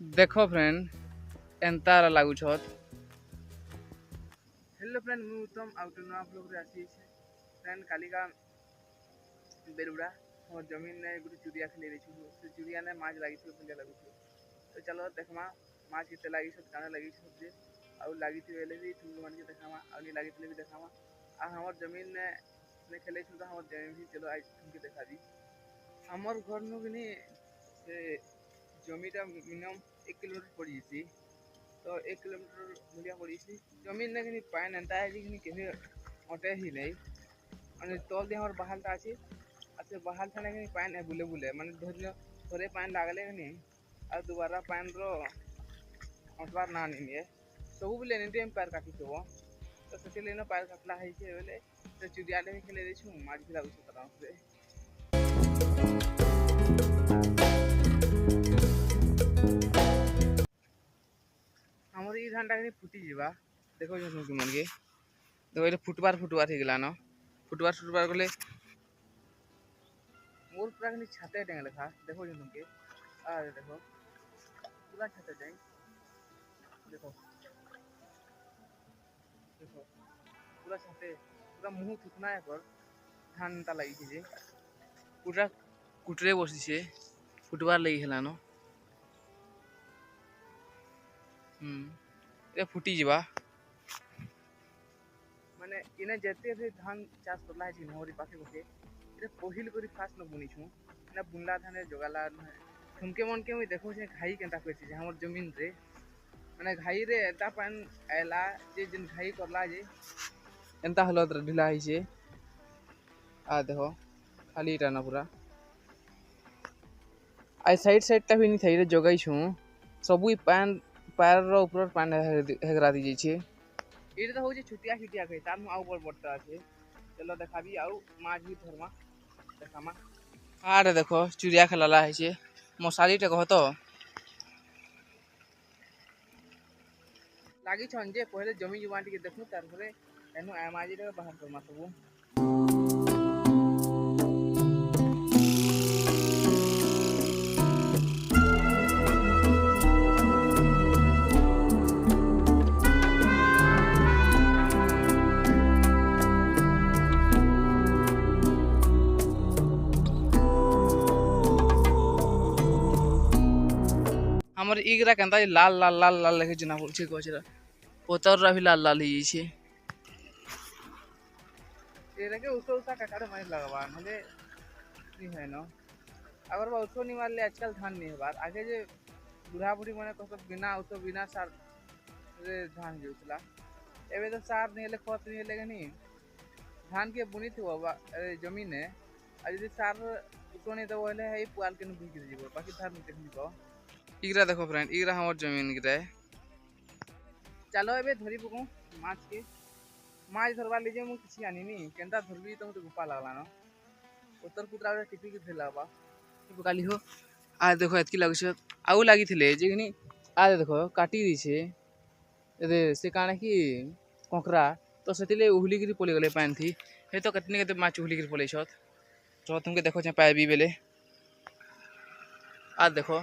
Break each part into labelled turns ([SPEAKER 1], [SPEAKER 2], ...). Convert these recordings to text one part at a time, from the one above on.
[SPEAKER 1] देखो friend एंतार लागुछत। Hello friend मु उत्तम आउट नवा ब्लॉग रे आसी फ्रेंड कालिका बेरुड़ा और जमीन ने गुटे चुरिया खेले रही से चुरिया ने माछ लगी बोलिया लगुछ। तो चलो देखमा माछ केते लगी काना लगी जे आउ लगी बेले भी तुम मान के देखामा आउ नहीं लगी भी देखामा आ हमर जमीन ने खेले तो हमर जमीन भी चलो आज तुमके देखा दी। हमर घर नु गनी से जमीटा मिनिमम 1 किलोमीटर पड़ी सी। तो 1 किलोमीटर भलिया पड़ी सी जमीन ने गनी पान एंता है कि केहे अटे ही नहीं माने तल दे हमर बहालटा अछि से बहाल थाने गनी पान है बुले बुले माने धरियो थोड़े पान लागले गनी आ दोबारा पान रो अटवार ना नहीं सब बुले एनी टाइम पैर काटी थो। तो से लेनो पैर काटला है छे बेले से चुरिया ले खेले दै छु माछ भी लागु तरह से। हमर ई धानटा कनी फुटी जीवा देखो जनु कि मन के देखो ये फुटबार हे गेला न फुटबार गले मोर पूरा कनी छाते टेंग लेखा देखो जनु के आ देखो पूरा छाते टेंग देखो देखो पूरा छाते पूरा मुंह थुकना है पर धान ता लगी जे पूरा कुटरे बसी छे फुटबार लगी हेला न ए फुटी जीवा माने इने जेते भी धान चाष करला है मोरी पाखे पाखे इने पहिल करी फास्ट न बुनी छु ना बुनला धाने जोगाला तुमके मन के देखो जे घाई केनता करछि जे हमर जमीन रे माने घाई रे एता पान आला जे जिन घाई करला जे एंता हलत ढिला है छे आ देखो खाली इटा ना पूरा आई साइड ता भी नहीं थई रे जगाई छु सबु पान पैर रो ऊपर पान हेगरा दी छे इटे तो होजे छुटिया छुटिया कहि तार आउ बड़ बड़ता छे। चलो देखाबी आउ माछ भी धरमा देखामा आरे देखो चुरिया खेलाला है छे मसाली टे कह तो लागी छन जे पहले जमी जुमा टिके देखु तार परे एनु आमाजी रे बाहर करमा सबु। हमर इगरा केनता लाल लाल लाल लाल लेखे जना बोल छे कोचरा पोतररा भी लाल लाल ही छे एरे के उसो उसा काकारे मार लगवा म्हणजे नी है न अगर बा उसो नी मारले आजकल धान नहीं बार आगे जे बुढ़ा बुढ़ी माने कस बिना उसो बिना सार रे धान जोतला एबे तो सार नहीं ले खत नहीं ले गनी धान के बुनी थी बाबा जमीन है आ यदि सार उसो नहीं तो बोले है पुआल के न भीग जीवो बाकी धान नहीं देखनी को इगरा देखो फ्रेंड इगरा हमर जमीन गिरा है। चलो एबे धरी पकू माछ के माछ धरवा लीजिए मु किसी आनी नी केनता धरबी तो मते गुपा लागला न उत्तर कुतरा रे टिपी के धेलाबा पकाली हो आ देखो एतकी लागछ आउ लागी थिले जेगनी आ देखो काटी दी छे एदे से काने की कोकरा तो सेतिले उहली गिरी पले गले पान थी हे तो कतने के माछ उहली गिरी पले छत तो तुमके देखो छ पाए बी बेले आ देखो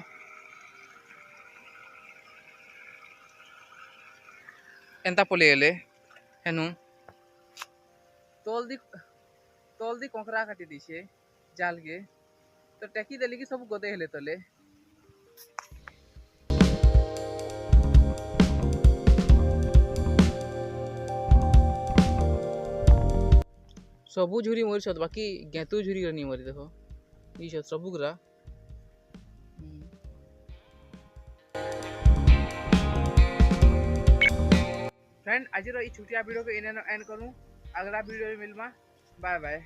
[SPEAKER 1] एंता पले गले हेनु तोल दी कोकरा काटी दी छे जाल के तो टेकी देली की सब गोदे हेले तले सबु झुरी मोरी छत बाकी गेतु झुरी नहीं मोरी देखो ई छत सबु गरा। फ्रेंड आज रो ई छुटिया वीडियो को इने एंड करूं अगला वीडियो में मिलमा बाय बाय।